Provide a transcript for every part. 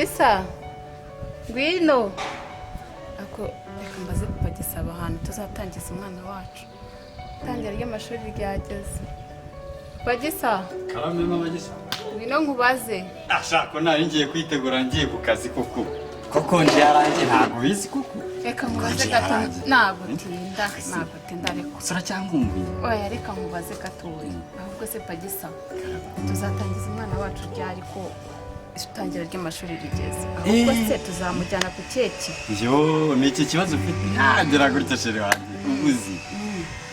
Pagisa ngwino ako reka mbaze Pagisaba ahantu tuzatangiza umwana wacu itangira ry'amashuri ryageze. Pagisa karame mama Gisa ngwino nkubaze. ashaka nari ngiye kwitegura ngiye ku kazi koko ndi yarangiye ntabwo bizi koko Reka nkubaze gato ntabwo tinda ariko sura cyangwa umbi oya reka nkubaze gatoya ahubwo se Pagisa tuzatangiza umwana wacu ryari ko itangira ry'amashuri rigeze ahubwo se tuzamujyana ku keke? yo ni iki kibazo ufite nagera gutya shere wanjye uzi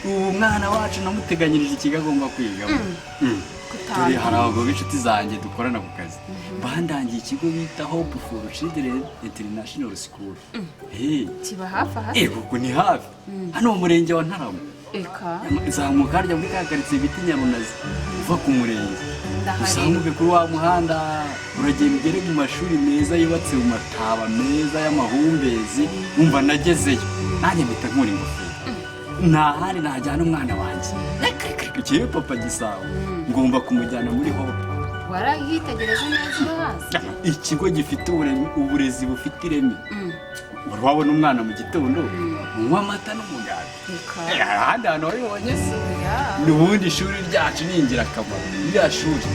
ubu mwana wacu namuteganyirije ikigo agomba kwigamo turi hari abagabo b'inshuti zanjye dukorana ku kazi bandangiye ikigo bita Hope for Children International School. Kiba hafi aha? Kuko ni hafi hano mu murenge wa Ntarama. Zamuka harya muri ka karitsiye bita Nyarunazi uva ku murenge uzamuke kuri wa muhanda uragenda ugere mu mashuri meza yubatse mu mataba meza y'amahumbezi umva nagezeyo nanjye mpita nkura ingofero ntahari najyana umwana wanjye ikiri Papa Gisabo ngomba kumujyana muri Hope. Warahitegereje neza hasi ikigo gifite uburezi bufite ireme wabona umwana mu gitondo unywa amata n'umugati ahandi hantu wabibonye se n'ubundi ishuri ryacu ni ingirakamaro iriya shuri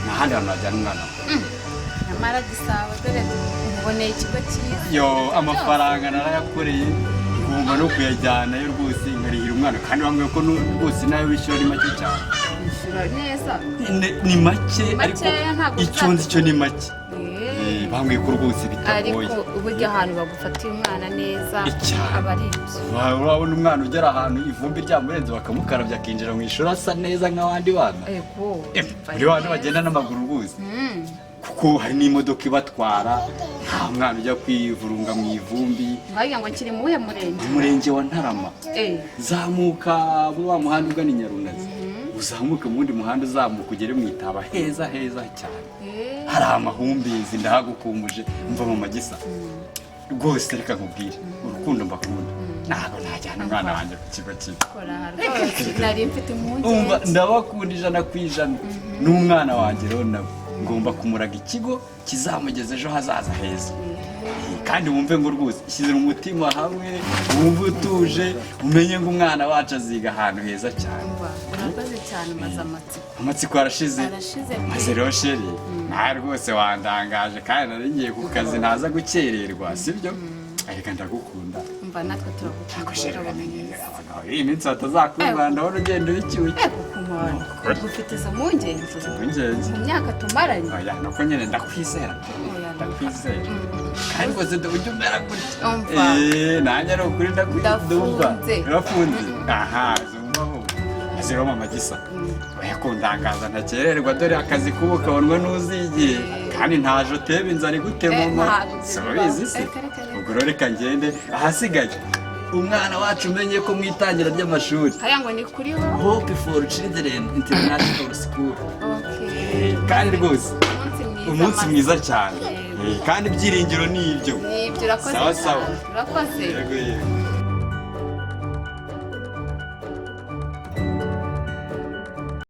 n'ahandi hantu hajyana umwana nyamara Gisabo dore uboneye ikigo cyiza yo amafaranga narayakoreye ngomba no kuyajyanayo rwose nkarihira umwana kandi bambwiye ko rwose nayo wishyura ari make cyane. Neza ni make ariko icyo nzi cyo ni make bambwiye ko rwose bitagoye ariko uburyo ahantu bagufatiye umwana neza aba ari ibyo urabona umwana ugera ahantu ivumbi ryamurenze bakamukarabya akinjira mu ishuri asa neza nk'abandi bana buri bana bagenda n'amaguru rwose kuko hari n'imodoka ibatwara nta mwana ujya kwivurunga mu ivumbi. wagira ngo kiri muhe murenge? Umurenge wa Ntarama zamuka muri wa muhanda ugana i Nyarunazi uzamuke mu wundi muhanda uzamuka ugere mu itaba heza cyane hari amahumbezi ndahagukumbuje mva Mama Gisa rwose reka nkubwire urukundo mbakunda ntabwo najyana umwana wanjye ku kigo cyiza nari mfite impungenge ndabakunda 100% n'umwana wanjye rero nawe ngomba kumuraga ikigo kizamugeza ejo hazaza heza kandi wumve ngo rwose ishyizira umutima hamwe wumve utuje umenye ngo umwana wacu aziga ahantu heza cyane. urakoze cyane maze amatsiko arashize maze rero sheri nta rwose wandangaje kandi nari ngiye ku kazi ntaza gukererwa sibyo ariko ndagukunda umva natwe turagukunda iyi minsi batazakumva ndabona ugenda uricyuye ufite izo mpungenge mu myaka tumaranye nuko nyine ndakwizera kandi rwose ujya umera gutya nanjye ari ukuri ndakwidumva urafunze aha zumvaho aziro Mama Gisa oya kundangaza ntakererwa dore akazi kubu kabonwa n'uzigiye kandi ntaje uteba inzara igutema sobizi se ubwo rero reka ngende ahasigaye umwana wacu umenye ko mwitangira ry'amashuri haya ngo ni kuri Hope for Children International School. kandi rwose umunsi mwiza cyane kandi ibyiringiro ni ibyo urakoze sawa urakoze.